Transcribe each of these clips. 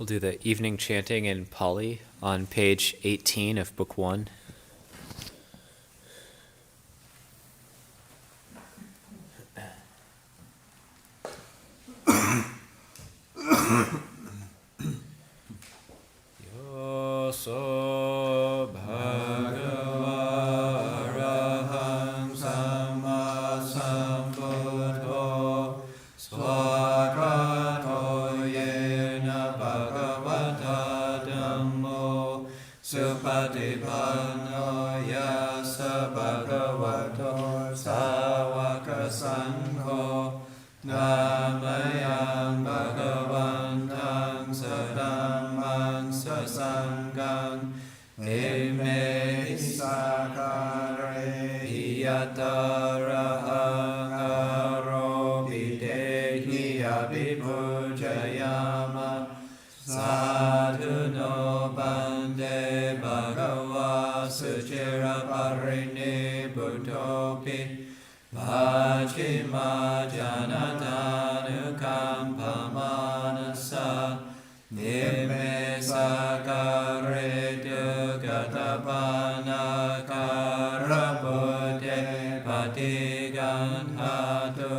We'll do the evening chanting in Pali on page 18 of Book 1. Yoso Bhagava Arahang Samma Sambuddho Swagato Yena Bhagavata Dhammo Supatipanno Yasa Bhagavato Sāvaka Sangho Namayang Bhagavantang Sadamang Sasangang Eme Isakare Iyatarahang Arobidehi Abhipujayama Sadhuno Bande Bhagava Suchira Parini Buddhopi Vajima Janatanu Kampamanasa Nime Sakare Dugatapana Karabute Patiganhatu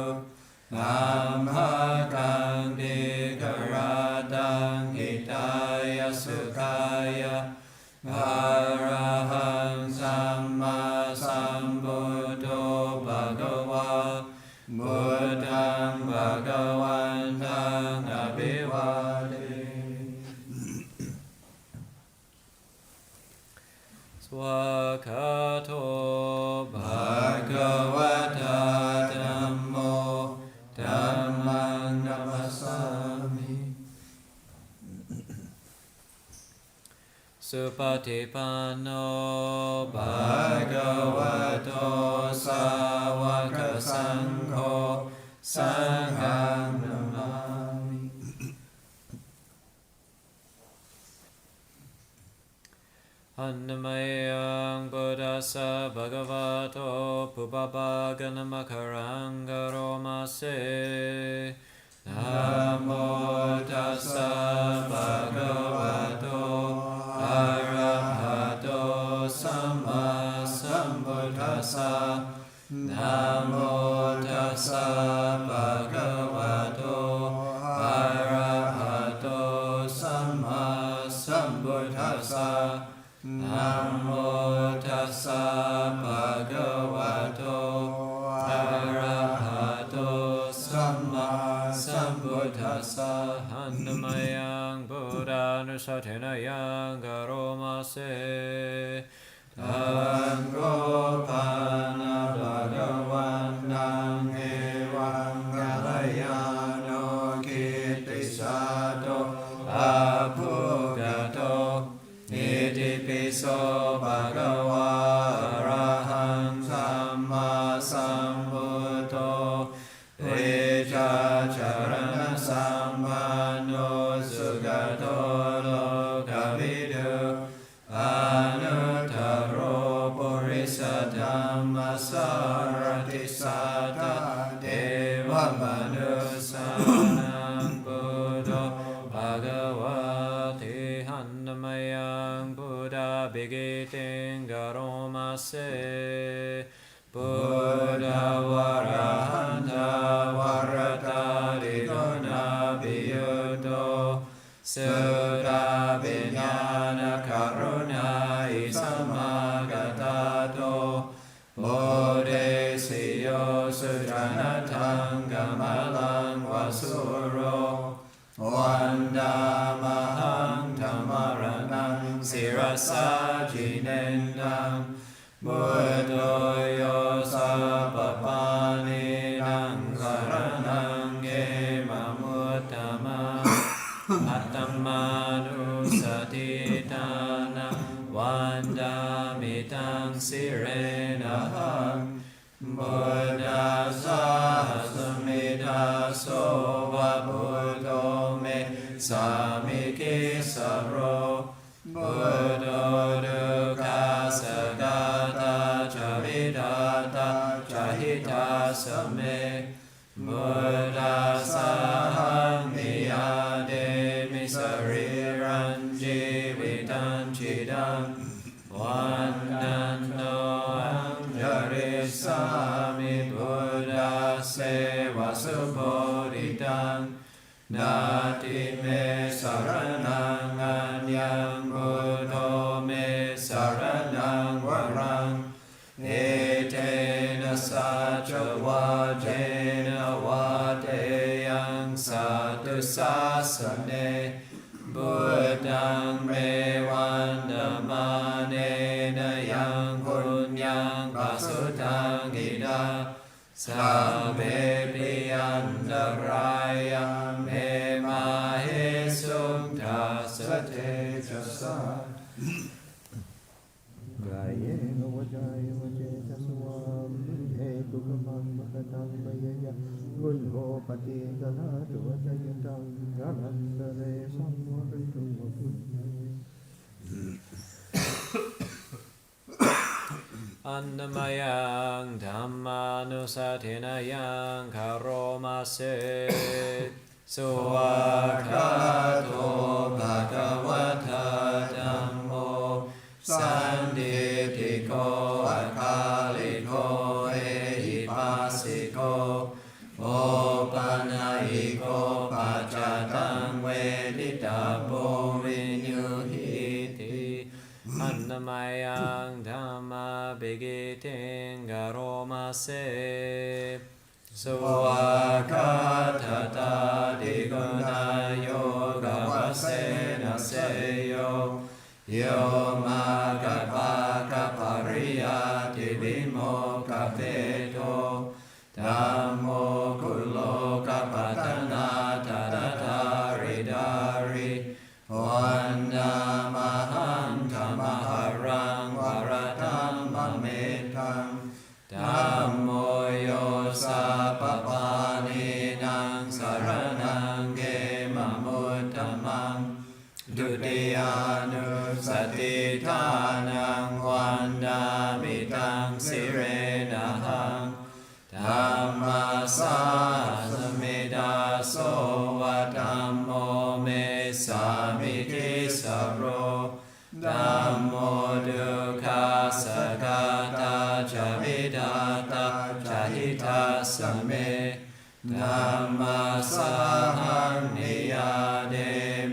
Namhakang Dikaradang Hitaya Sukaya Arahang Samma Sambuddho Bhagava Buddhang Bhagavantang Abhivade Swakato Bhagavata Dhammo Dhammang Namasami Supatipanno Bhagavato Sāvaka Sangho Sanghang Namami Annamayang Buddhassa Bhagavato Pubabhaganamakaranga Romase Namo Tassa Bhagavato Arahato Samma Sambuddhassa Namo Tassa Bhagavato Arahato Samma Sambuddhassa Namo Tassa Bhagavato Arahato Samma Sambuddhassa Annamayang Buddhanusatinayang Garomase Tanggopana Bhagavanang Evang Galayano Kittisato Apugato Nitipiso Bhagava Arahang Samma Sambuddho Veja Charana Sammano Sugato Lokavidu Anuttaro Purisa Dhamma Sarati Sata Deva Manusanam Buddho Bhagavati Hannamayang Buddha Bigiting Garomase Buddha Varahanta Varatari ปิยุโตสุราปิญญาณกรุณาอิสมากตาโตโอเดสิโยสุจนะทังกัมลังวสุโรวันดามหังธรรมรณังศิรสาจิเนนังบุตโตโยสัพพานินังสรณังเกมมุตตมะอัตตมานุสติตานังวันดามิตังสิเรนะหังบุตตาสาสมิดาโสวะบุตโตเมสามิกิสโรบุตโตดุขัสสกตาจาวิดาตาจาหิตาสเมบุตตาสาหังนิยาเดมิสริรันจิวิตันจิดังวันนันโตอังจริสามิบุตตาเสวะสุโพธิตังนาติเมสรณังอัญญังบุตโตเมสรณังวรังเอเทนะสัจวะเจนะวะเตยังสัตตุสาสเนบุตตังเมวันดมาเนนะยังปุญญังปัสสุทังอิดาสัพเพปิยันตรายะเมมาเหสุงทัสสะเทจัสสะกายเยนวจายวเจตสวามเหตุกมังมะตังมะยะยะกุลโภปฏิกนาตุวจยตังกะนันตเรสัมวริตุวพุทธังอันนมยังธรรมานุสัทเทนะยังคารมาเสสุวาคาโตภะคะวะทาธัมโมสันติติโกอะคาลิโกเอหิปัสสิโกโอปัญญิโกปัจจตังเวทิตาโพวิญญูหิติอันนมยังธรรมาปิกิติงกโรมาเสสุวากาทตาดิกุณาโยกวัสเสนะเสโยโยมากะปะกะปริยาติวิโมกะเปโตธัมโมกุโลกะปัตตนาตาดาทาริดาริวันดามหังธรรมหรังวรธัมมเมธังธัมโมโยสัพพปานินังสรณังเกมมุตตมังดุติยานุสติทานังวันดามิตังสิเรนะหังธัมมาสาสมิดาโสวะธัมโมเมสามิกิสโรธัมโมดุขัสสกตาจาวิดาตาจาหิตาสเมธัมมาสาหังนิยาเด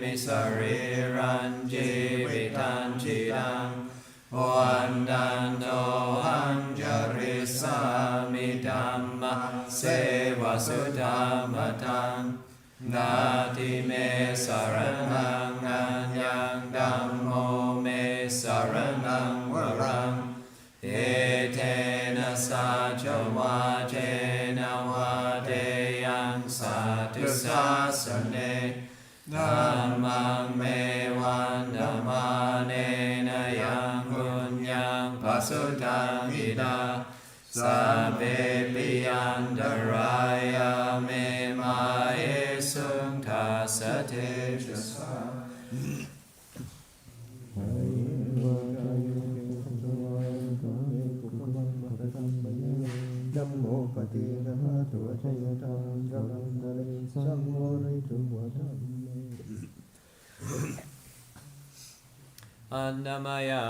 มิสริรันจิวิตันจิดังวันดันโตหังจริสามิธัมมะเสวะสุธรรมตังนาทิเมสรณังอัญญังธัมโมเมสรณังวรังเอเทนะสัจวะเจนะวะเตยังสัตตุสาสเนธัมมังเมวันดมาเนนะยังปุญญังปัสสุทังอิดาสัพเพปิยันตรายะเมมาเอสุงทัสสะเทจัสสะ ธัมโมปฏิกนาตุวจยตังกะนันตเรสัมวริตุวธัมเม อันนมยั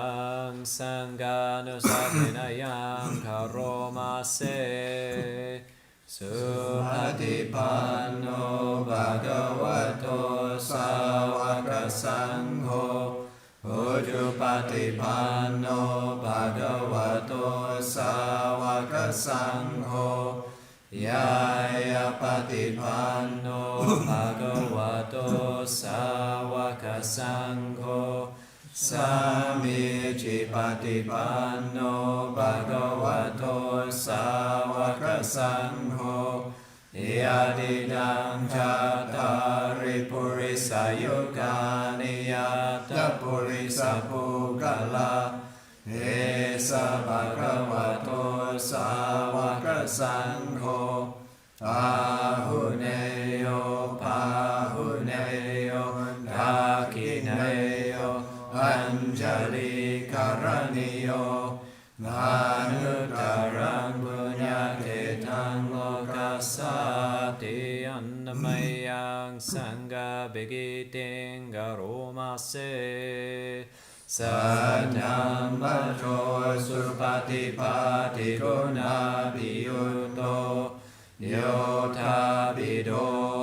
งสังฆานุสัทเทนะยังคารมาเสสุปฏิปันโนภะคะวะ ฏิปันโนภะคะวะโตสาวกสังโฆยายาปฏิปันโนภะคะวะโตสาวกสังโฆสามีจิปฏิปันโนภะคะวะโตสาวกสังโฆยะติดังจัตตาริปุริสยุคานิยาตปุริสภูกะลาเอสะภะคะวะโตสาวกสังโฆอาหุเนโยภาหุเนโยทาคิเนโยอัญจลิกรณิโยนานุตตรังปุญญเกตังโลกัสสะติอันนมยังสังฆาเบกิติงกโรมาเสสัทธัมมโชสุปฏิปาติโกนาภิยุตโตโยธาปิโด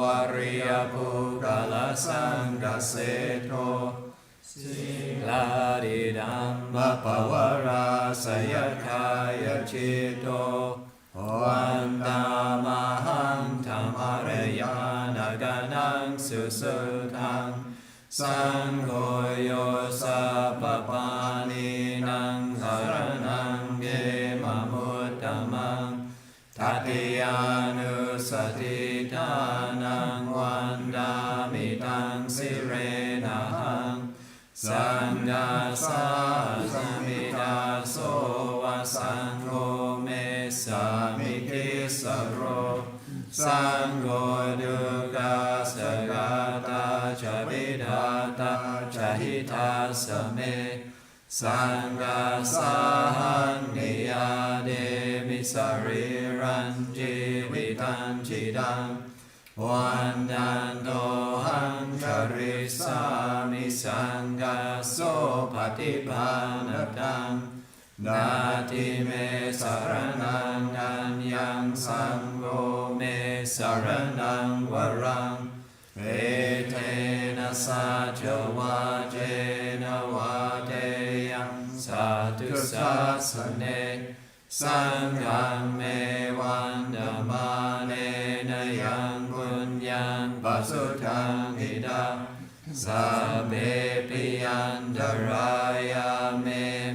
อริยภูกาลสังกัสเสโตลาดิดัมมะปวาราสยคายจิตโตวันตามหังธรรมารยานกานังสุสุทังสังโฆโยสัพพปานินังสรณังเกมะมุตตมังทัตติยานุสติทานังวันดามิตังสิเรนะหังสังฆาสาสมิดาโสวะสังโฆเมสามิกิสโรสังโฆดุกาสกาตาจวิดาตาจหิตาสเมสังฆาสาหังนิยาเดมิสริรันจิวิตังจิดังวันดันโตหังคาริสามิสังฆาโสปฏิภาณตังนาทิเมสรนังอัญญังสังโฆเมสรนังวรังเอเทนะสัจวาเจนะวาเทยังสาธุสาสเนสังฆังเมวันดมาเนนะยังปุญญังปัสสุทังหิดาสัพเพปิยันตรายาเม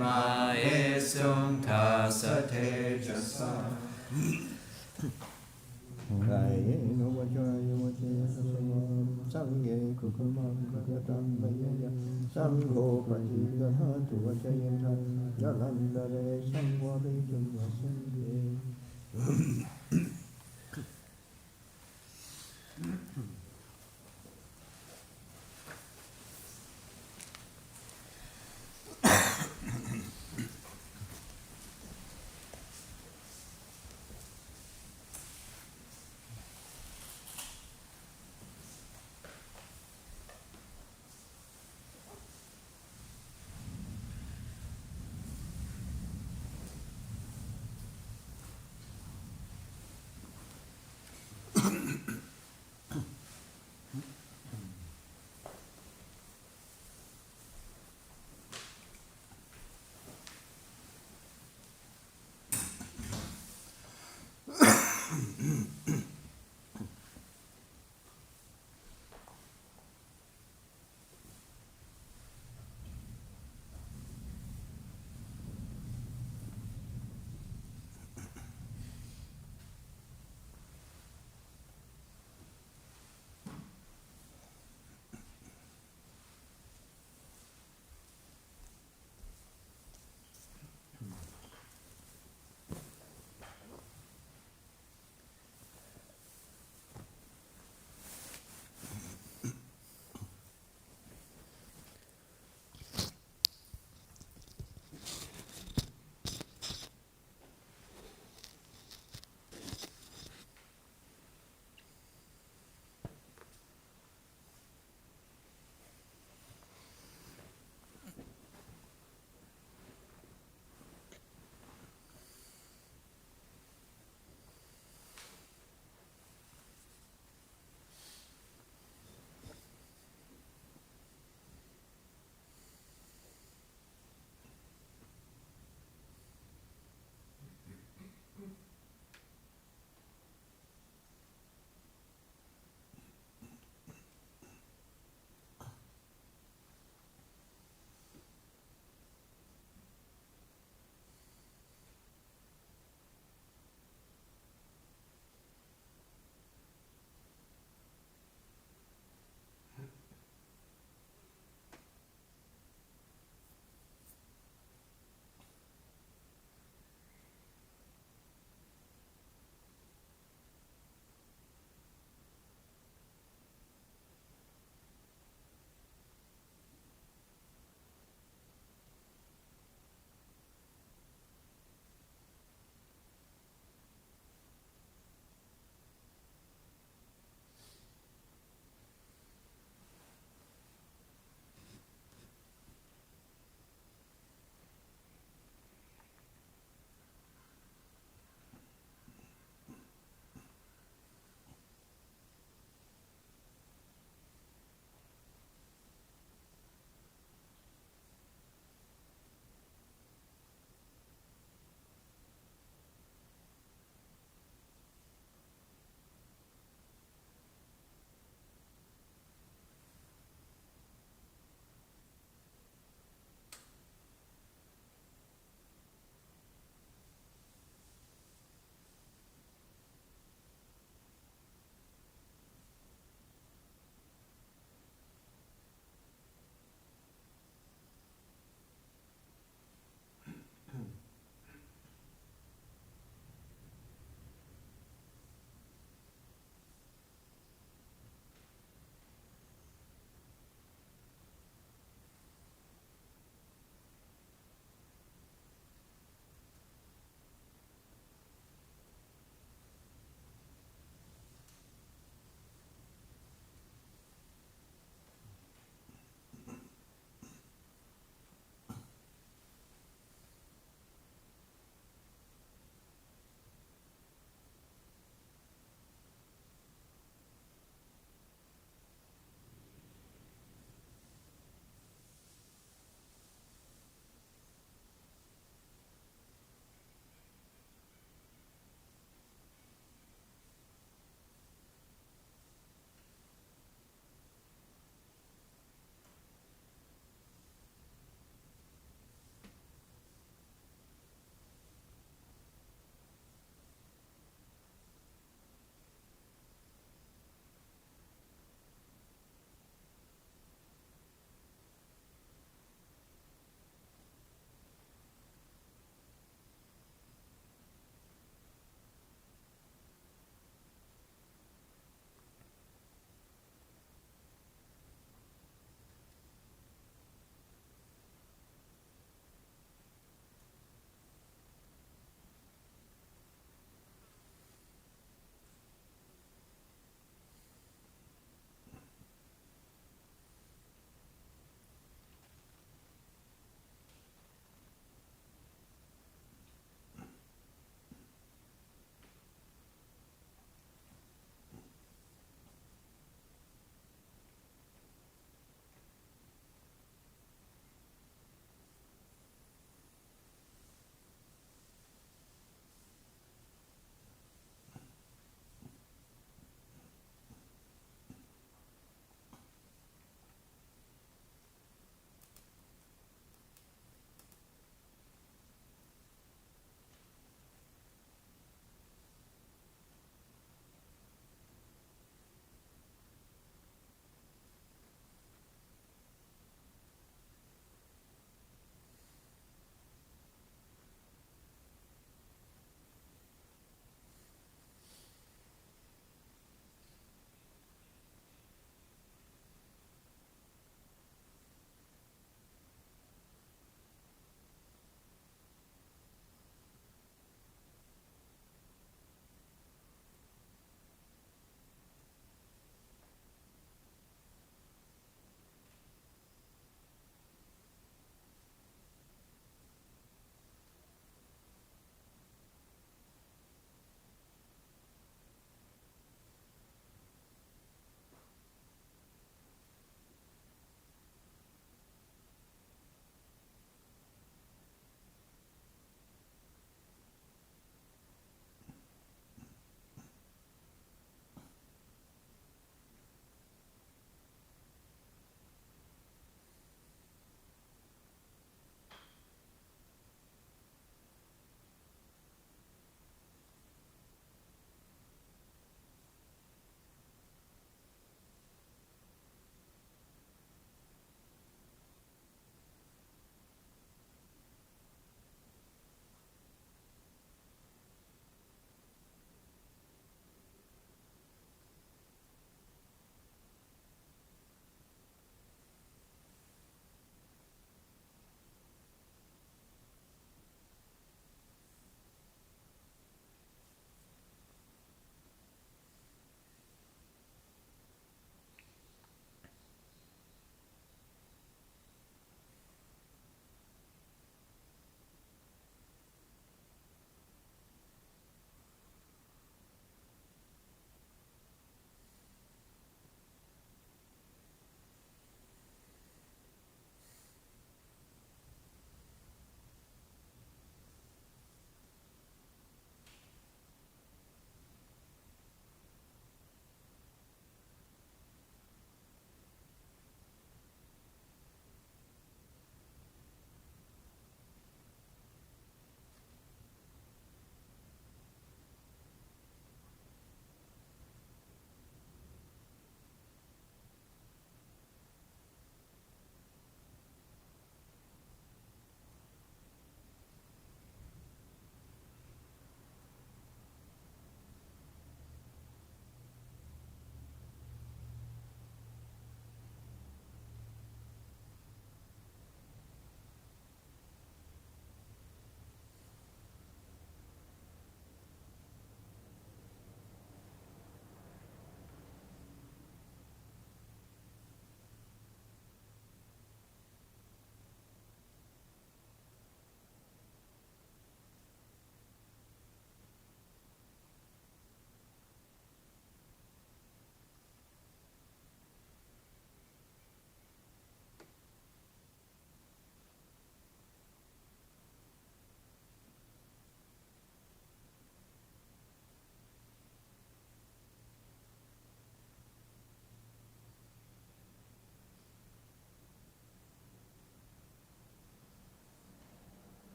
มาเอสุงทัสสะเทจัสสะกายโนวัจจายวัจเจสัสมาสังเยกุขมังกะตังมะยะยะสังโฆปฏิกะหะตุวัจเจยันทังยะลันดะเรสังวะริจุวะสังเก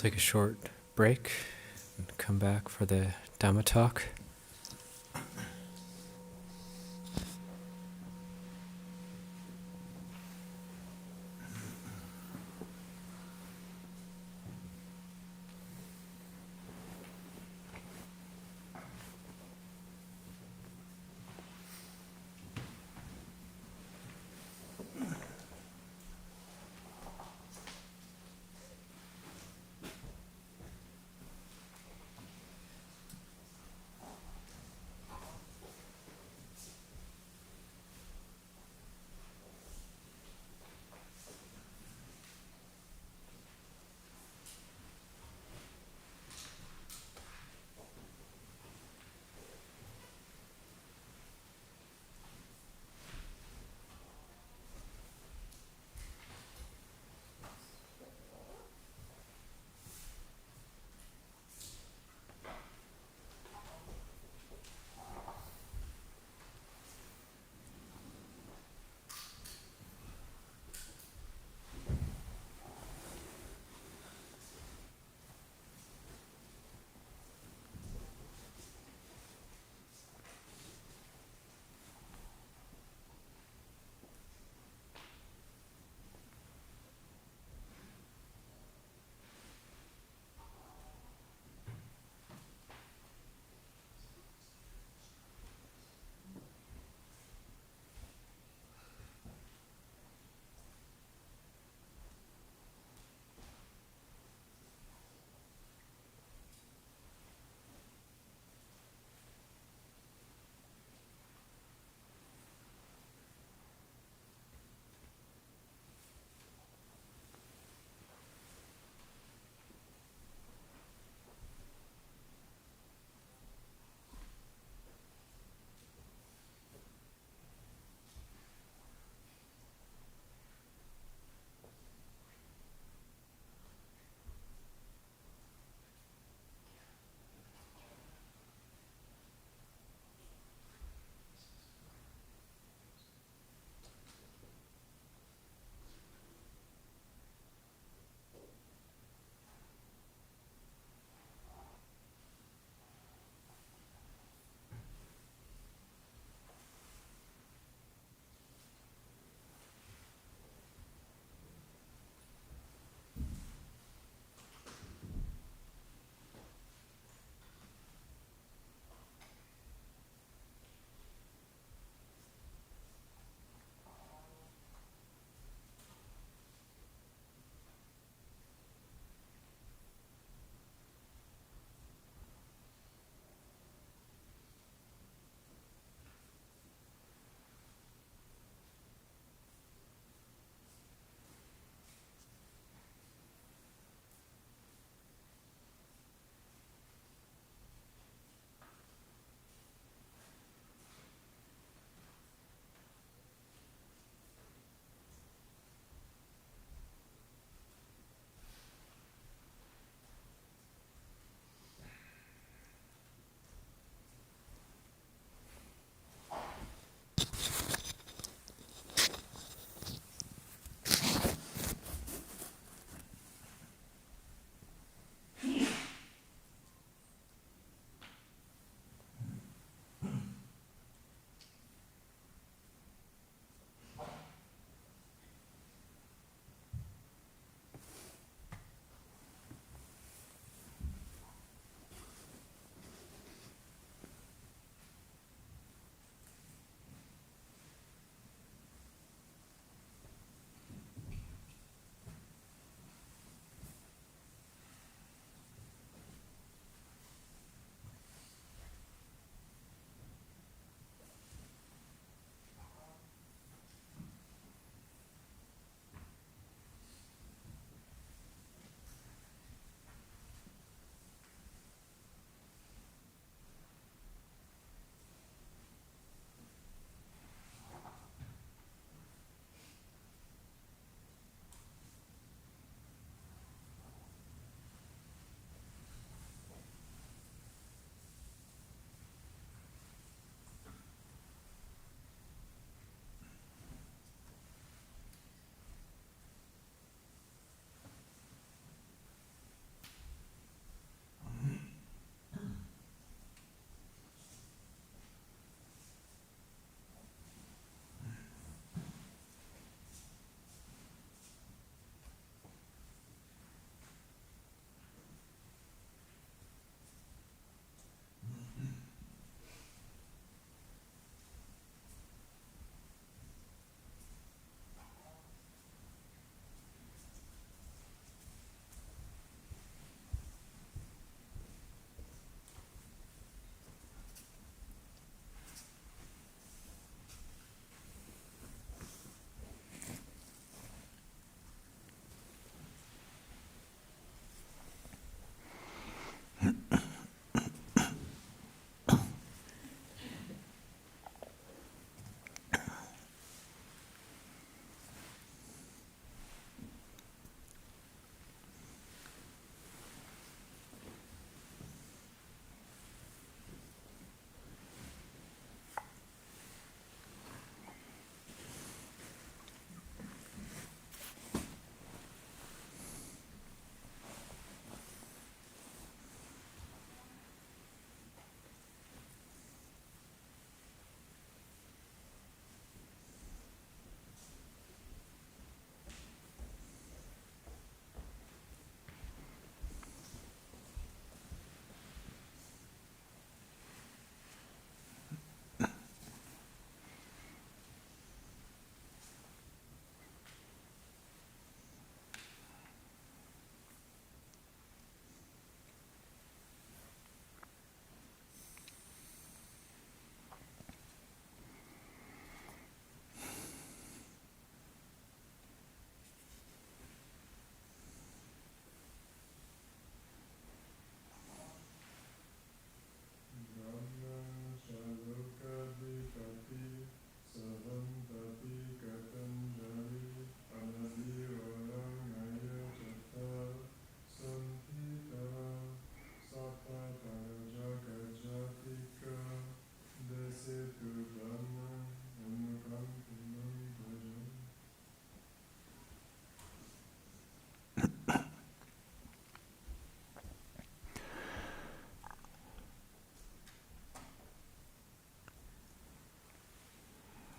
take a short break and come back for the Dhamma talk.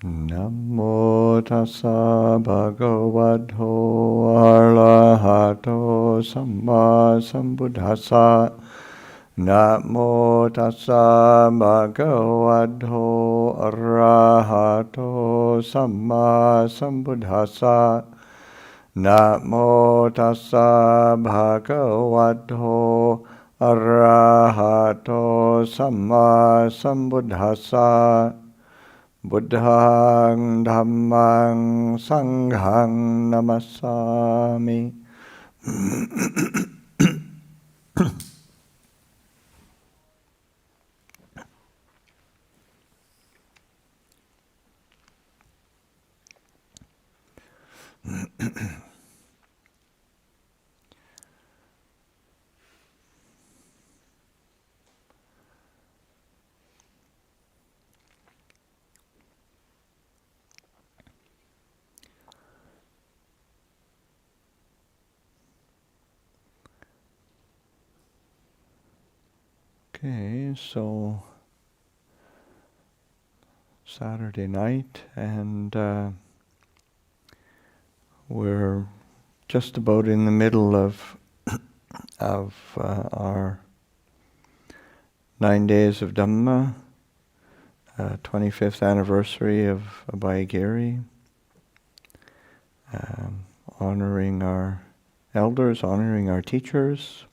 Namo tassa bhagavato arahato samma sambuddhassa. Namo tassa bhagavato arahato samma sambuddhassa. Namo tassa bhagavato arahato samma sambuddhassa. Buddhang Dhammang Sanghang Namassami. Okay, so Saturday night, and we're just about in the middle of our 9 days of Dhamma, 25th anniversary of Abhayagiri, honoring our elders, honoring our teachers.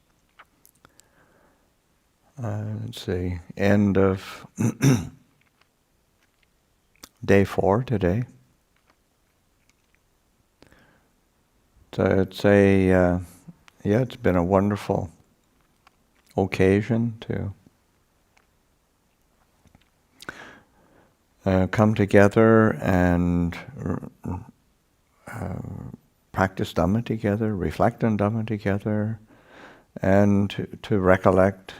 It's the end of day 4 today. So it's it's been a wonderful occasion to come together and practice Dhamma together, reflect on Dhamma together, and to recollect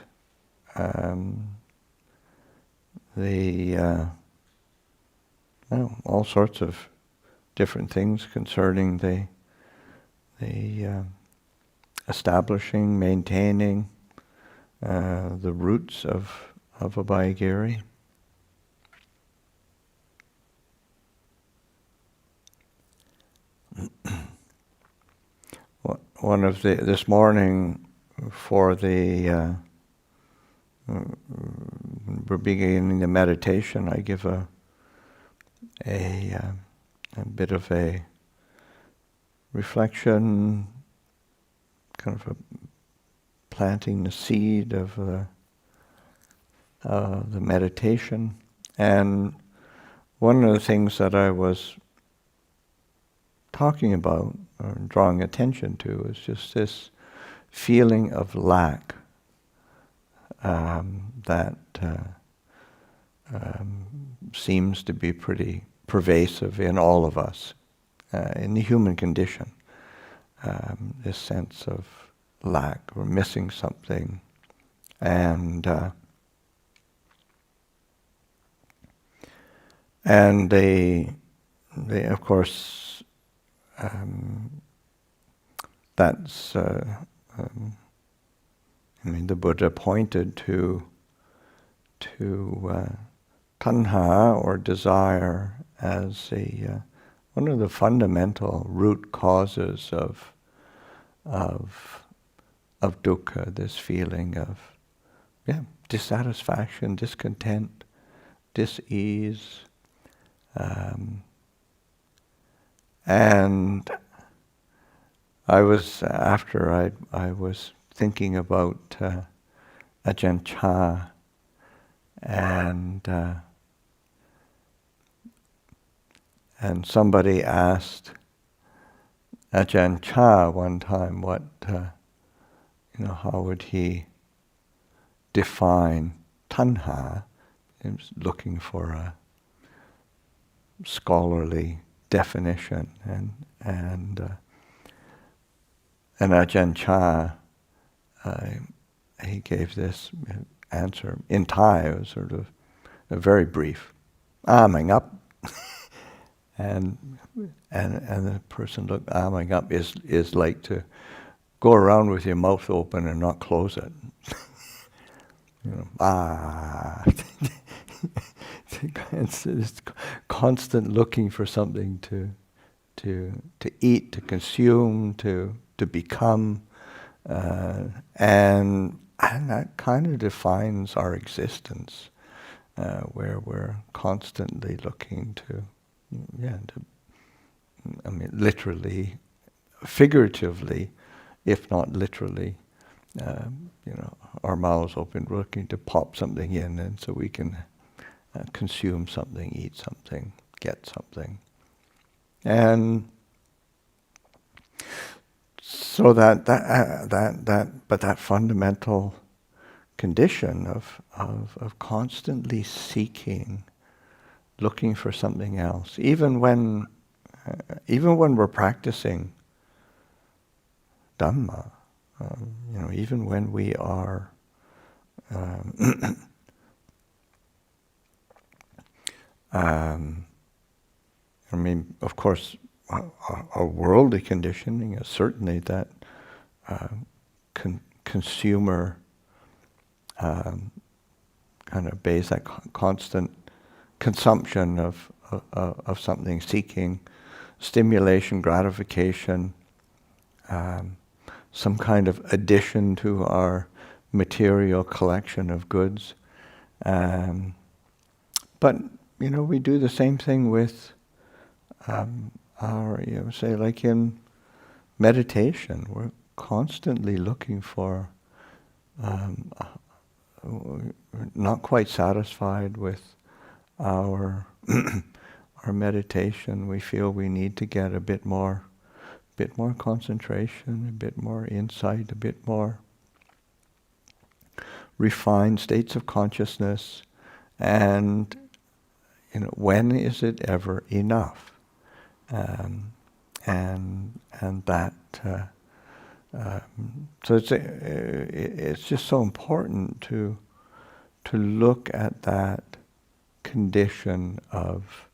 all sorts of different things concerning the establishing, maintaining the roots of Abhayagiri. One of this morning for the we're beginning the meditation, I give a bit of a reflection, kind of a planting the seed of the meditation. And one of the things that I was talking about, or drawing attention to, is just this feeling of lack that seems to be pretty pervasive in all of us, in the human condition. This sense of lack, or missing something, and they of course, that's the Buddha pointed to tanha, or desire, as one of the fundamental root causes of dukkha, this feeling of dissatisfaction, discontent, dis-ease. And I was thinking about Ajahn Chah, and somebody asked Ajahn Chah one time how would he define tanha. He was looking for a scholarly definition, and Ajahn Chah he gave this answer in Thai. It was sort of very brief. Arming up. and the person looked, arming up is like to go around with your mouth open and not close it. It's constant looking for something to eat, to consume, to become, and that kind of defines our existence, where we're constantly looking literally, figuratively, if not literally, our mouths open, looking to pop something in, and so we can consume something, eat something, get something. And so that fundamental condition of constantly seeking, looking for something else, even when we're practicing Dhamma, even when we are of course, our worldly conditioning is certainly that consumer kind of base, that constant consumption of something, seeking stimulation, gratification, some kind of addition to our material collection of goods. But we do the same thing with our, say, like in meditation, we're constantly looking for, not quite satisfied with our our meditation. We feel we need to get a bit more concentration, a bit more insight, a bit more refined states of consciousness, and when is it ever enough? And that so it's just so important to look at that condition of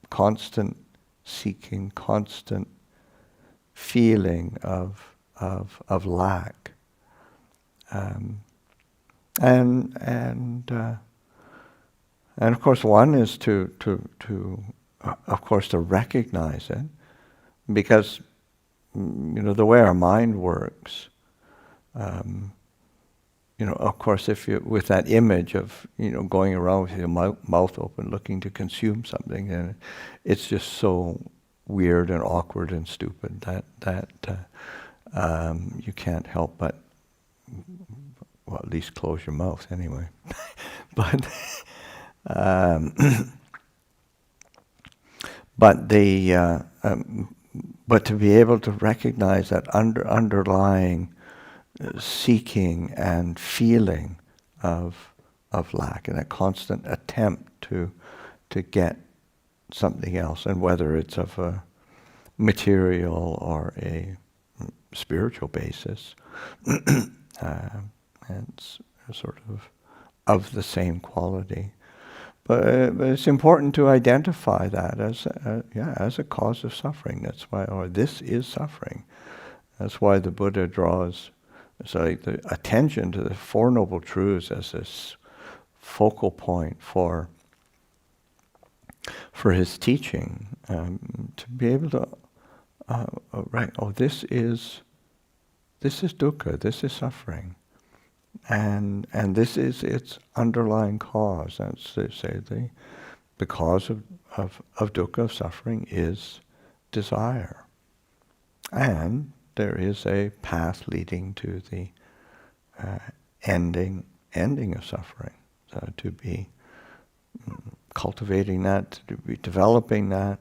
constant seeking, constant feeling of lack, and of course one is to recognize it, because the way our mind works, of course, if you, with that image of going around with your mouth open looking to consume something, and it's just so weird and awkward and stupid that you can't help but, well, at least close your mouth anyway. But but to be able to recognize that underlying seeking and feeling of lack, and a constant attempt to get something else, and whether it's of a material or a spiritual basis, it's sort of the same quality. But it's important to identify that as a cause of suffering. That's why, or this is suffering. That's why the Buddha draws the attention to the Four Noble Truths as this focal point for his teaching, to be able to this is dukkha, this is suffering. And this is its underlying cause. That's, they say, the cause of dukkha, of suffering, is desire. And there is a path leading to the ending of suffering. So to be cultivating that, to be developing that.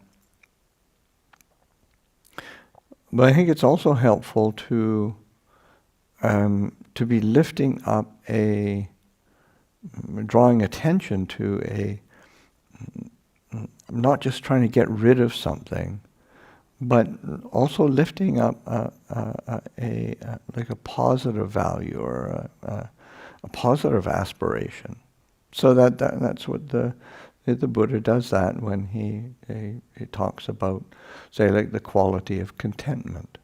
But I think it's also helpful to be lifting up drawing attention to not just trying to get rid of something, but also lifting up like a positive value or a positive aspiration. So that's what the Buddha does that when he talks about, say, like the quality of contentment.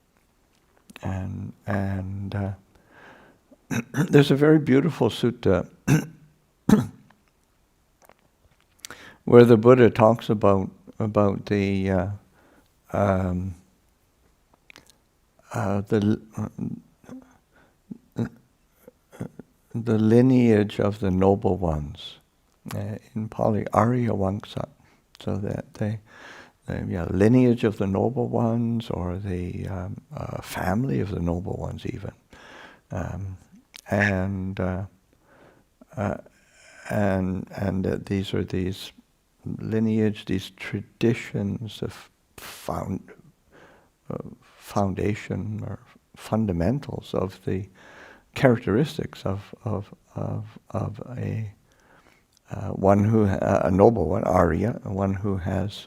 And there's a very beautiful sutta where the Buddha talks about the lineage of the noble ones, in Pali, Arya Vamsa, so that the lineage of the noble ones, or the family of the noble ones even, and these are these lineage, these traditions of foundation or fundamentals of the characteristics of a one who a noble one, Arya, one who has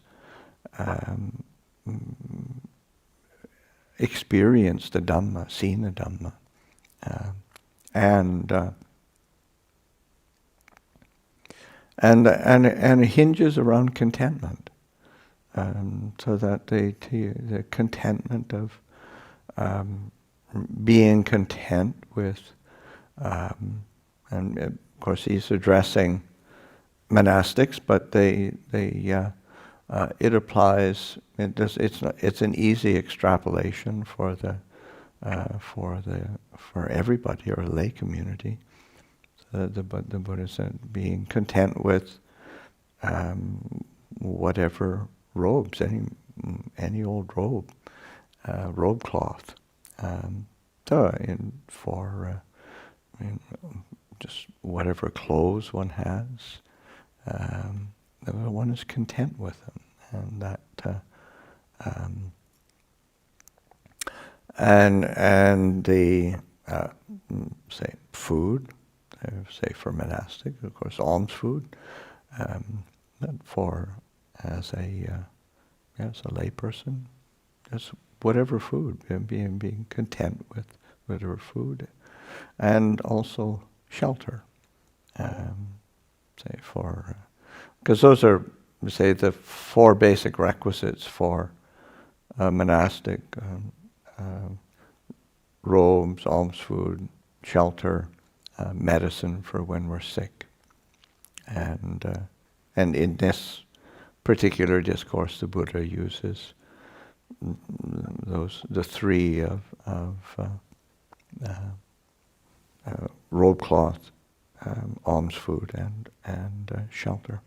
experienced the Dhamma, seen the Dhamma, and it hinges around contentment, so that the contentment of being content with, and of course he's addressing monastics, but it applies. It's an easy extrapolation for everybody, or lay community. So the Buddha said, being content with whatever robes, any old robe, robe cloth. Just whatever clothes one has, one is content with them, and that and the say food, say for monastic, of course, alms food, but for as a layperson, just whatever food, being content with whatever food, and also shelter. Say for, because those are, say, the four basic requisites for monastic: robes, alms food, shelter, medicine for when we're sick. And in this particular discourse, the Buddha uses the three of robe cloth, alms food, and shelter.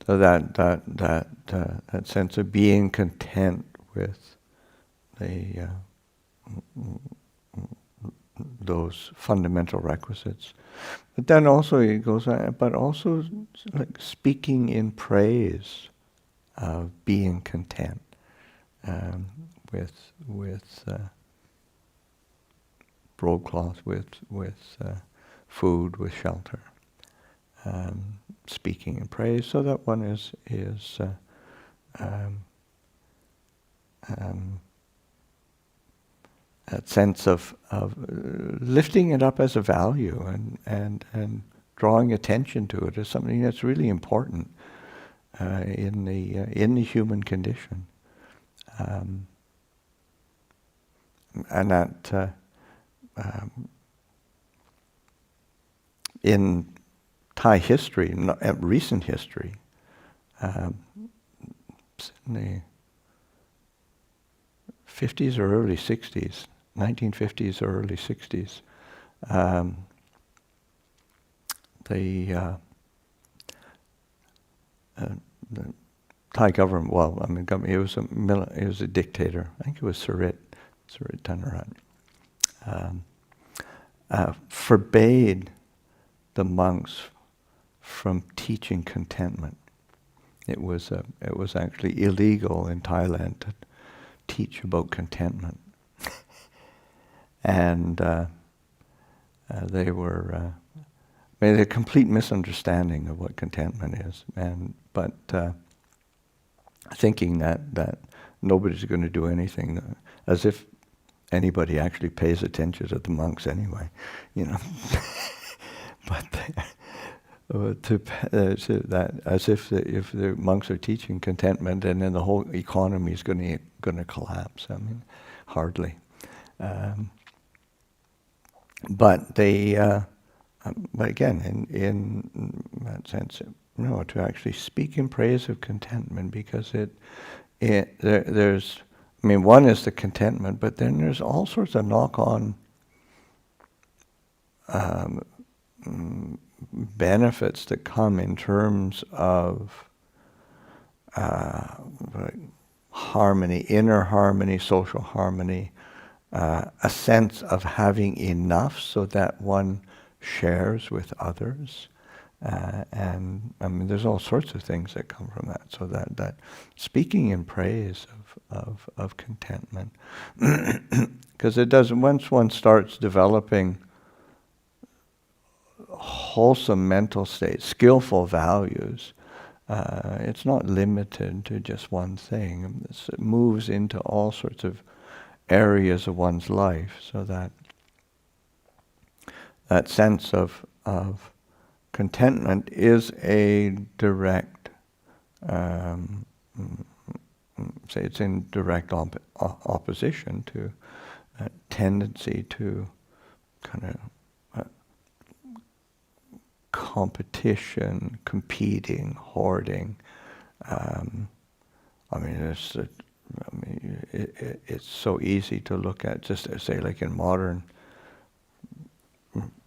So that sense of being content with those fundamental requisites, but then also he goes on, but also like speaking in praise of being content with broadcloth, with food, with shelter, speaking in praise, so that one is that sense of lifting it up as a value and drawing attention to it as something that's really important in the human condition, and that in Thai history, recent history, in the 50s or early 60s, 1950s or early 60s, the Thai government, it was a dictator. I think it was Surit Tanarat, forbade the monks from teaching contentment. It was actually illegal in Thailand to teach about contentment, and they were made a complete misunderstanding of what contentment is. But thinking that nobody's going to do anything, as if anybody actually pays attention to the monks anyway, you know. But so that as if the monks are teaching contentment, and then the whole economy is going to collapse. I mean, hardly. But they. But again, in that sense, no, to actually speak in praise of contentment, because there's, I mean, one is the contentment, but then there's all sorts of knock-on benefits that come in terms of harmony, inner harmony, social harmony, a sense of having enough so that one shares with others, and I mean, there's all sorts of things that come from that. So that speaking in praise of contentment, because it doesn't. Once one starts developing wholesome mental states, skillful values, it's not limited to just one thing. It moves into all sorts of areas of one's life, so that sense of contentment is a direct, say it's in direct opposition to a tendency to kind of competition, competing, hoarding. I mean, it's so easy to look at, just say like in modern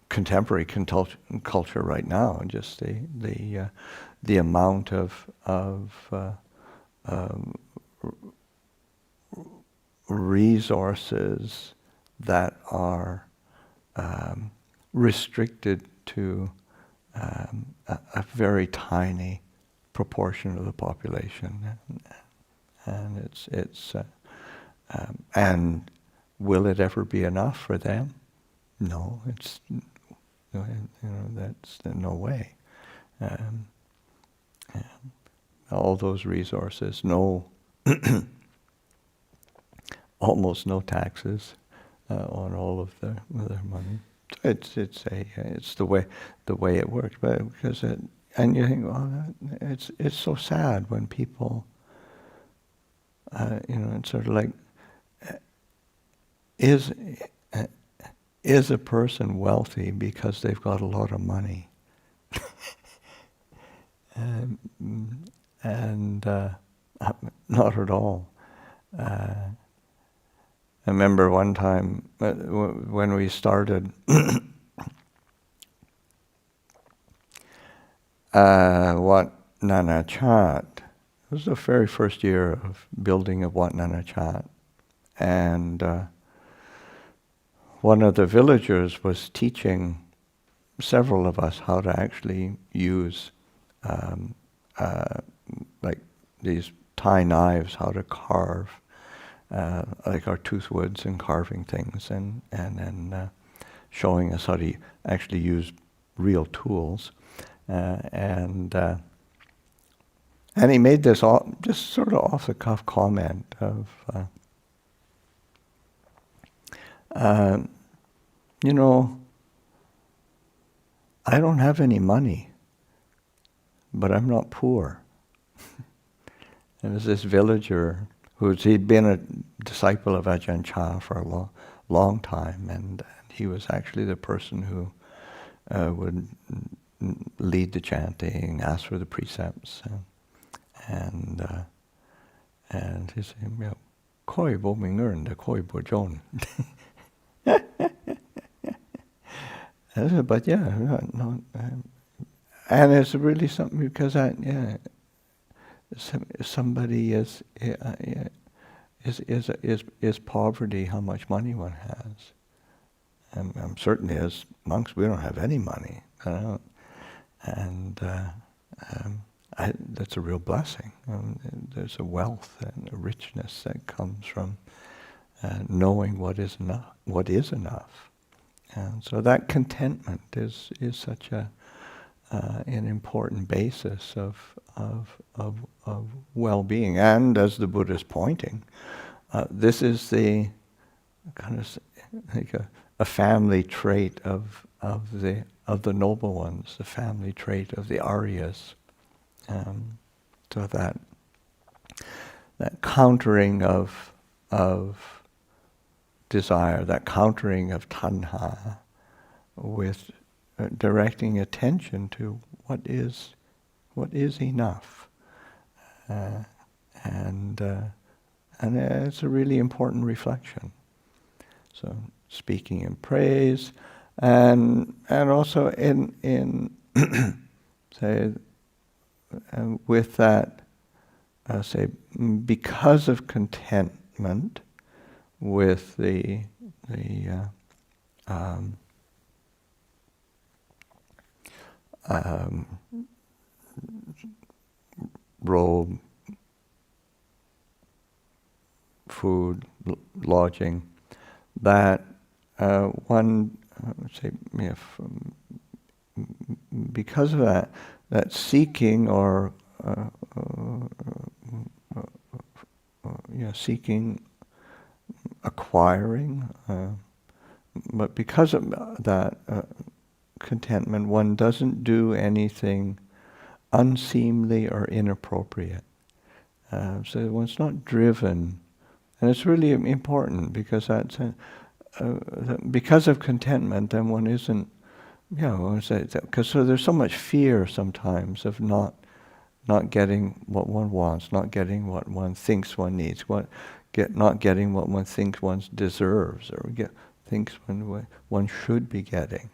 contemporary culture right now, just the amount of resources that are restricted to a very tiny proportion of the population, and it's and will it ever be enough for them? No, it's. That's no way. All those resources, almost no taxes on all of their money. It's the way it works. But because and you think, well, it's so sad when people, it's sort of like, is a person wealthy because they've got a lot of money? and not at all. I remember one time when we started Wat Nana Chat. It was the very first year of building of Wat Nana Chat, and one of the villagers was teaching several of us how to actually use like these Thai knives, how to carve, like our toothwoods and carving things, and then showing us how to actually use real tools, and he made this just sort of off the cuff comment of. I don't have any money, but I'm not poor. And there's this villager he'd been a disciple of Ajahn Chah for a long time, and he was actually the person who would lead the chanting, ask for the precepts, and he said, "Koi bo mingern de koi bo jon." But yeah, no, and it's really something, because somebody is poverty how much money one has. And certainly as monks we don't have any money, and that's a real blessing. There's a wealth and a richness that comes from knowing what is enough. And so that contentment is such a an important basis of well-being. And as the Buddha is pointing, this is the kind of like a family trait of the noble ones, the family trait of the Aryas. So that countering of desire, that countering of tanha, with directing attention to what is enough, and it's a really important reflection. So speaking in praise, and also in say with that say because of contentment with the robe, food, lodging, that one say because of that seeking or seeking, acquiring, but because of that contentment, one doesn't do anything unseemly or inappropriate. So one's not driven, and it's really important because that's because of contentment. Then one isn't, because so there's so much fear sometimes of not getting what one wants, not getting what one thinks one needs, not getting what one thinks one deserves, or thinks one should be getting,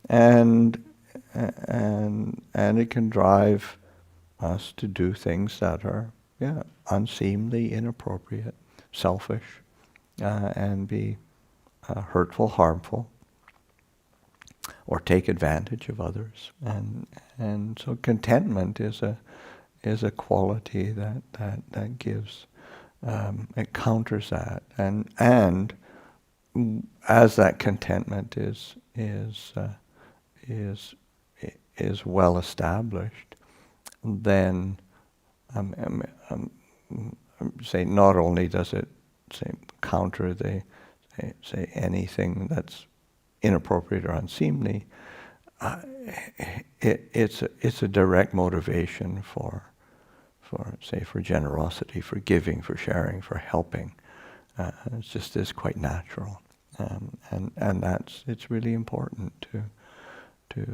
and it can drive us to do things that are unseemly, inappropriate, selfish, and be hurtful, harmful, or take advantage of others, and so contentment is a quality that gives, it counters that, and as that contentment is well established, then say not only does it say counter the say anything that's inappropriate or unseemly, it's a direct motivation for generosity, for giving, for sharing, for helping. It's just is quite natural, and it's really important to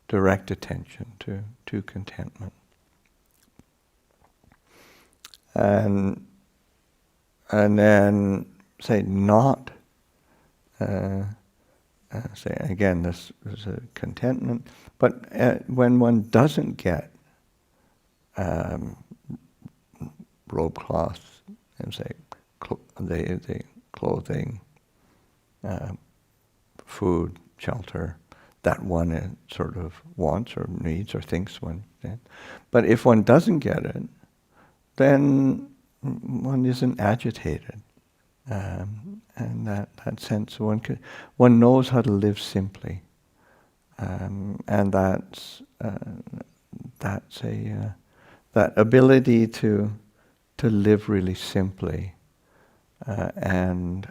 direct attention to contentment, and then say not. Say again, this is a contentment, but when one doesn't get robe cloth, and say the clothing, food, shelter that one sort of wants or needs or thinks one did. But if one doesn't get it, then one isn't agitated. And that sense, one knows how to live simply, and that's that ability to live really simply, and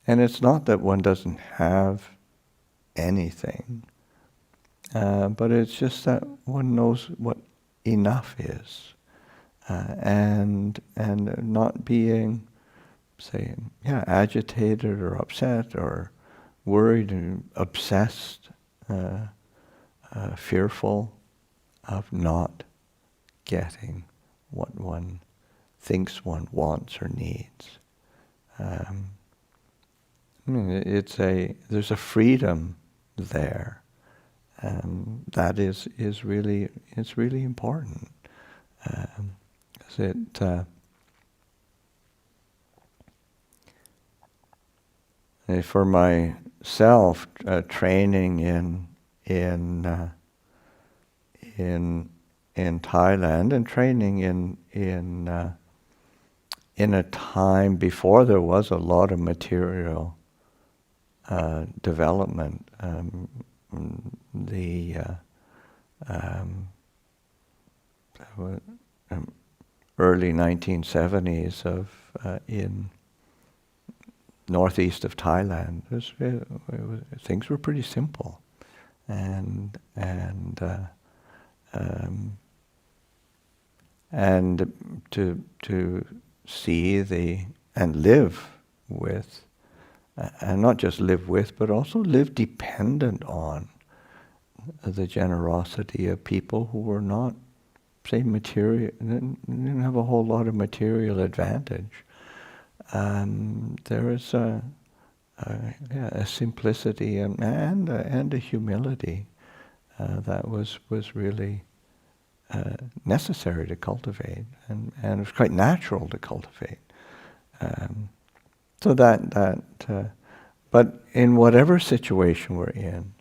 it's not that one doesn't have anything, but it's just that one knows what enough is. And not being, say, agitated or upset or worried and obsessed, fearful of not getting what one thinks one wants or needs. There's a freedom there, that is really important. For myself, training in Thailand and training in a time before there was a lot of material development, the early 1970s in northeast of Thailand. Things were pretty simple, and to see and live with, and not just live with, but also live dependent on the generosity of people who were not, say, material, didn't have a whole lot of material advantage. There is a simplicity and a humility that was really necessary to cultivate, and it was quite natural to cultivate. So but in whatever situation we're in,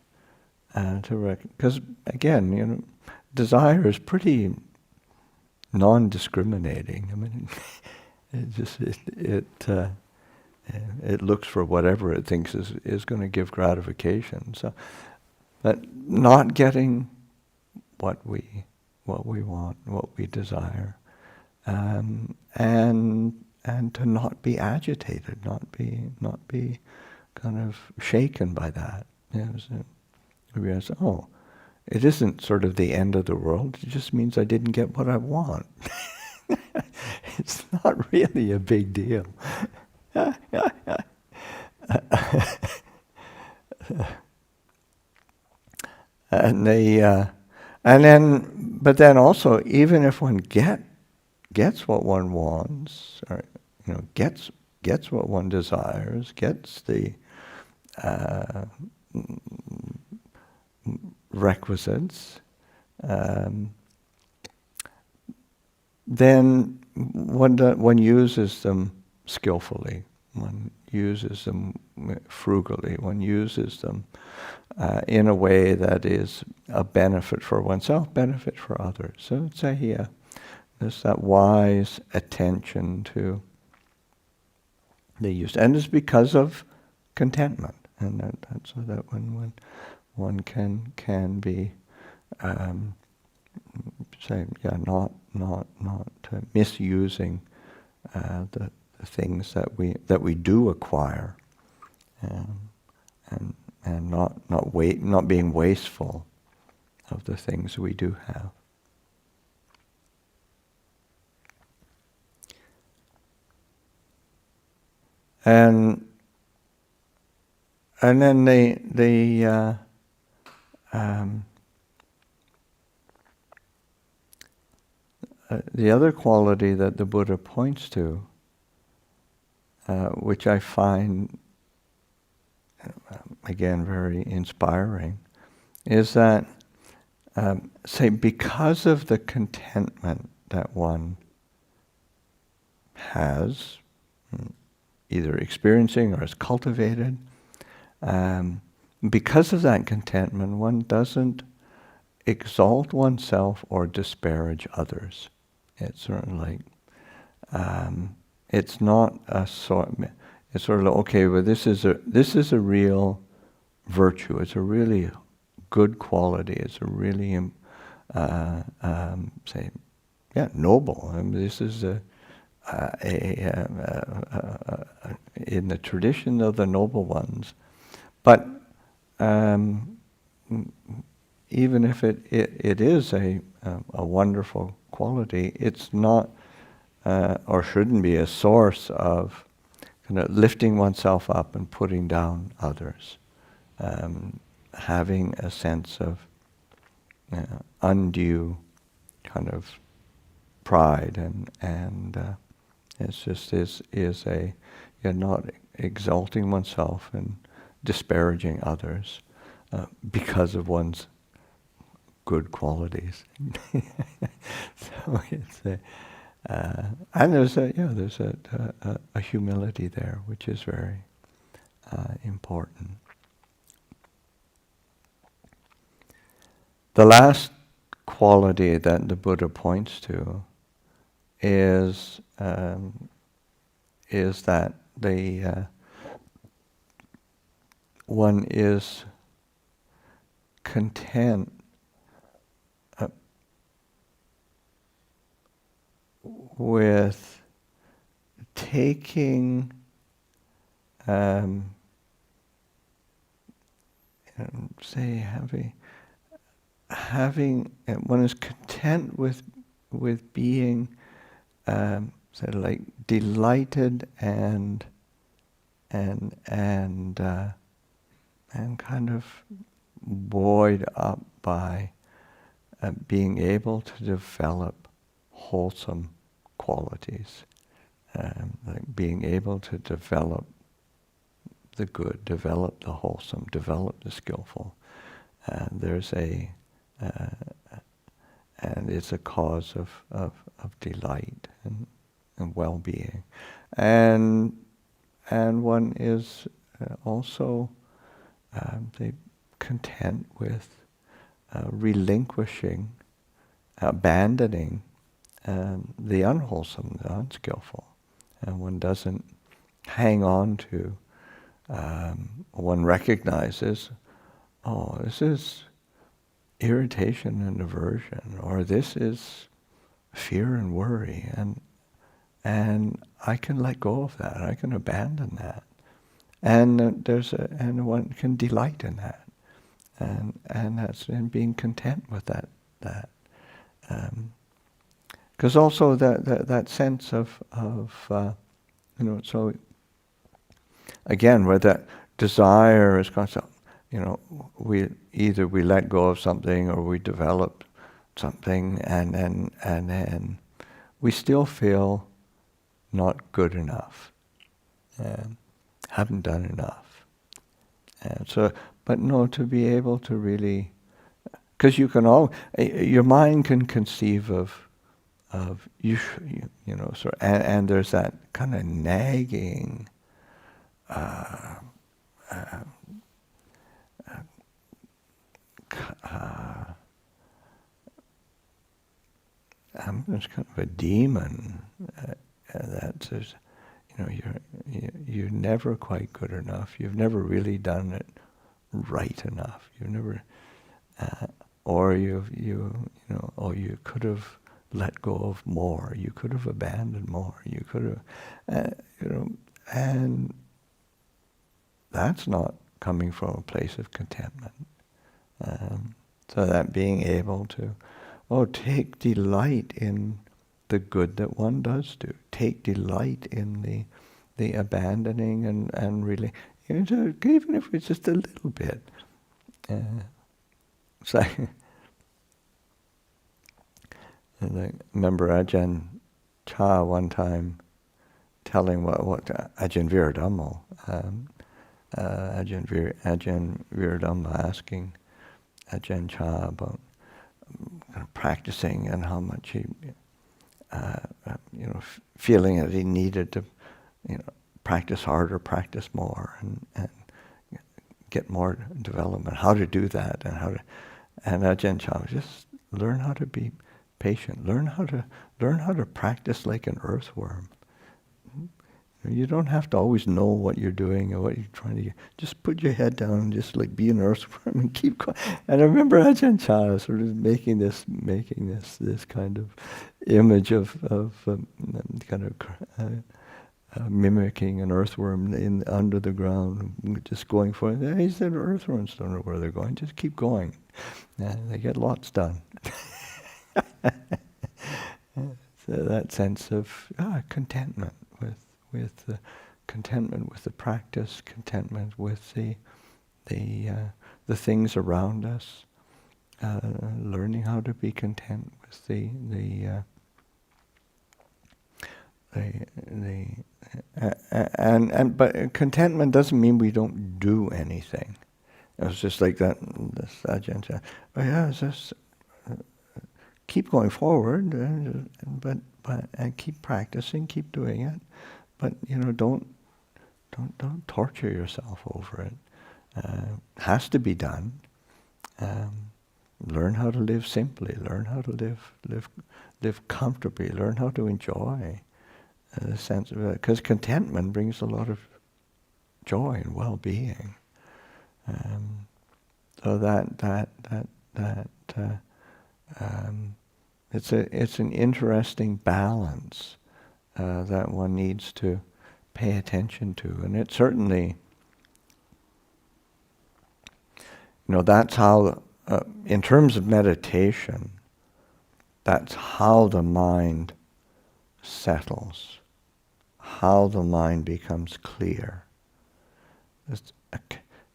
because again, desire is pretty non-discriminating. I mean, it looks for whatever it thinks is going to give gratification. So, but not getting what we want, what we desire, and to not be agitated, not be kind of shaken by that. So we realize, it isn't sort of the end of the world. It just means I didn't get what I want. It's not really a big deal. But then also, even if one gets what one wants, or gets what one desires, gets the requisites, then one uses them skillfully, one uses them frugally, one uses them in a way that is a benefit for oneself, benefit for others. So it's there's that wise attention to the use, and it's because of contentment, and that's so that when one can be not misusing the things that we do acquire, and not being wasteful of the things we do have. And then the other quality that the Buddha points to, which I find again very inspiring, is that because of the contentment that one has, either experiencing or has cultivated, because of that contentment, one doesn't exalt oneself or disparage others. It's sort of like, it's not a sort. It's sort of like, okay, well, this is a real virtue. It's a really good quality. It's a really noble. I mean, this is in the tradition of the noble ones. But even if it is a wonderful quality, it's not or shouldn't be a source of kind of lifting oneself up and putting down others, having a sense of undue kind of pride, and it's just you're not exalting oneself and disparaging others because of one's good qualities. So it's and there's a humility there, which is very important. The last quality that the Buddha points to is that one is content with taking say having one is content with being sort of like delighted and kind of buoyed up by being able to develop wholesome qualities, like being able to develop the good, develop the wholesome, develop the skillful. There's and it's a cause of delight and well-being, and one is also content with relinquishing, abandoning the unwholesome, the unskillful, and one doesn't hang on to. One recognizes, oh, this is irritation and aversion, or this is fear and worry, and I can let go of that. I can abandon that, and and one can delight in that, and that's in being content with that. Because also that sense of so again, where that desire is constant, we let go of something or we develop something, and then we still feel not good enough, haven't done enough, and so. But no, to be able to really, because your mind can conceive of sort of, and there's that kind of nagging. It's kind of a demon that says, you're never quite good enough. You've never really done it right enough. You've never, or you could have let go of more. You could have abandoned more. You could have, and that's not coming from a place of contentment. So that being able to, take delight in the good that one does do. Take delight in the abandoning and really, even if it's just a little bit. So and I remember Ajahn Chah one time telling what Ajahn Viradhammo, Ajahn Viradhammo asking Ajahn Chah about practicing and how much he, feeling that he needed to, practice harder, practice more, and get more development. How to do that, and Ajahn Chah just learn how to be patient. Learn how to practice like an earthworm. You don't have to always know what you're doing or what you're trying to do. Just put your head down and just like be an earthworm and keep going. And I remember Ajahn Chah sort of making this kind of image of mimicking an earthworm under the ground, just going for it. He said, earthworms don't know where they're going. Just keep going. And they get lots done. So that sense of contentment with contentment with the practice, contentment with the things around us, learning how to be content with but contentment doesn't mean we don't do anything. It was just like that. This Ajahn said, it's just keep going forward, but keep practicing, keep doing it. But don't torture yourself over it. Has to be done. Learn how to live simply. Learn how to live comfortably. Learn how to enjoy the sense of it. Because contentment brings a lot of joy and well-being. So it's an interesting balance that one needs to pay attention to, and it certainly, that's how, in terms of meditation, that's how the mind settles, how the mind becomes clear.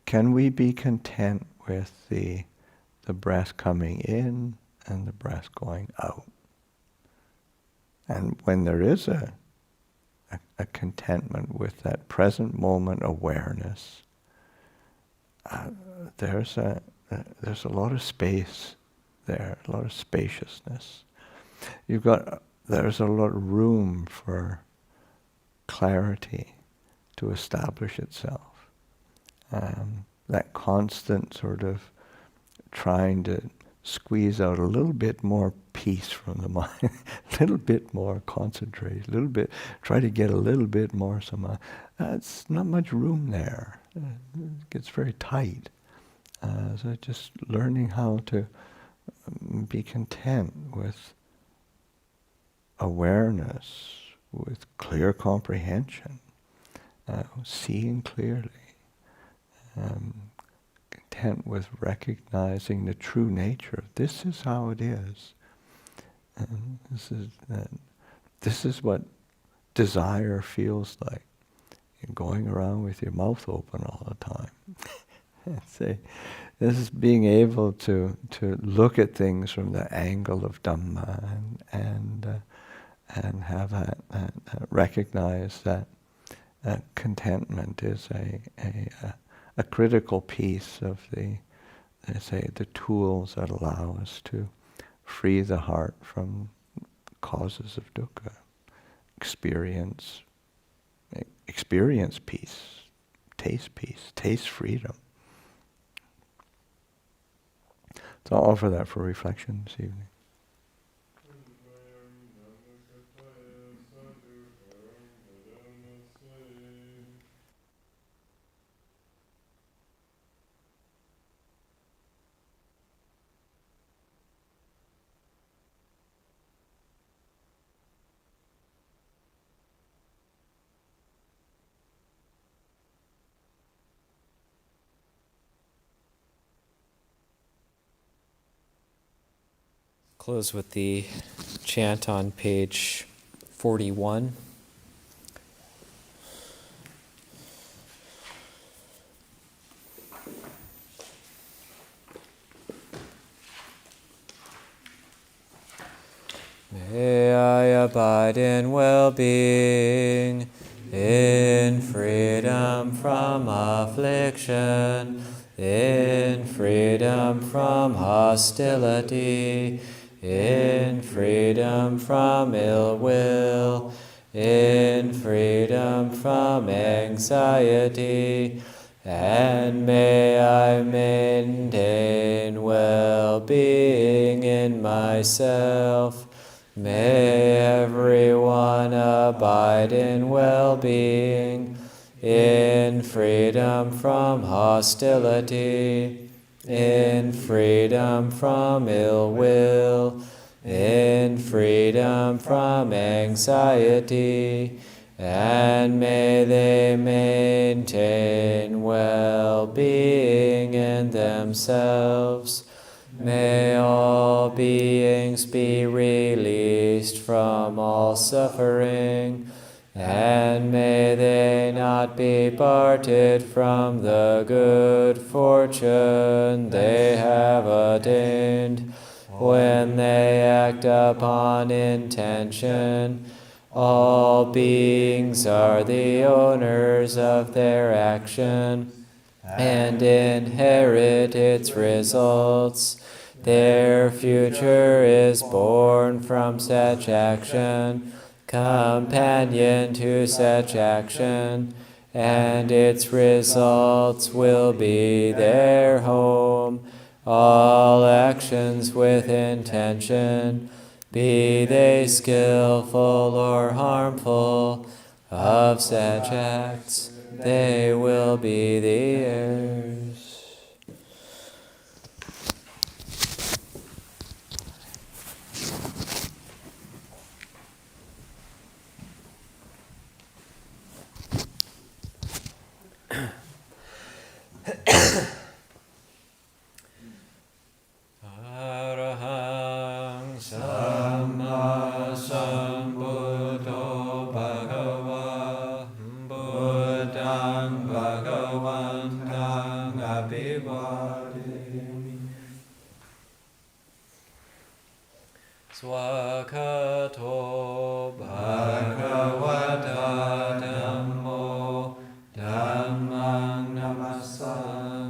Can we be content with the breath coming in and the breath going out? And when there is a contentment with that present moment awareness, there's a lot of space there, a lot of spaciousness. There's a lot of room for clarity to establish itself. That constant sort of trying to squeeze out a little bit more peace from the mind, a little bit more concentrate, try to get a little bit more samadhi. It's not much room there. It gets very tight. So just learning how to be content with awareness, with clear comprehension, seeing clearly, content with recognizing the true nature of this is how it is. And this is what desire feels like. You're going around with your mouth open all the time. Say, this is being able to look at things from the angle of Dhamma and have that recognize that contentment is a critical piece of the tools that allow us to free the heart from causes of dukkha, experience peace, taste freedom. So I'll offer that for reflection this evening. Close with the chant on page 41. May I abide in well-being, in freedom from affliction, in freedom from hostility, in freedom from ill will, in freedom from anxiety, and may I maintain well-being in myself. May everyone abide in well-being, in freedom from hostility, in freedom from ill will, in freedom from anxiety, and may they maintain well-being in themselves. May all beings be released from all suffering, and may they not be parted from the good fortune they have attained. When they act upon intention, all beings are the owners of their action and inherit its results. Their future is born from such action, companion to such action, and its results will be their home. All actions with intention, be they skillful or harmful, of such acts they will be the heirs. วันตังอภิวาเทมิสวากขาโตภะคะวะตาธัมโมธัมมังนัมมัสสา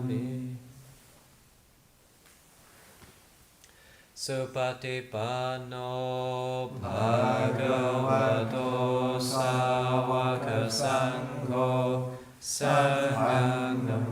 มิสุปฏิปันโนภะคะวะโตสาวกสังโฆสังฆังนัม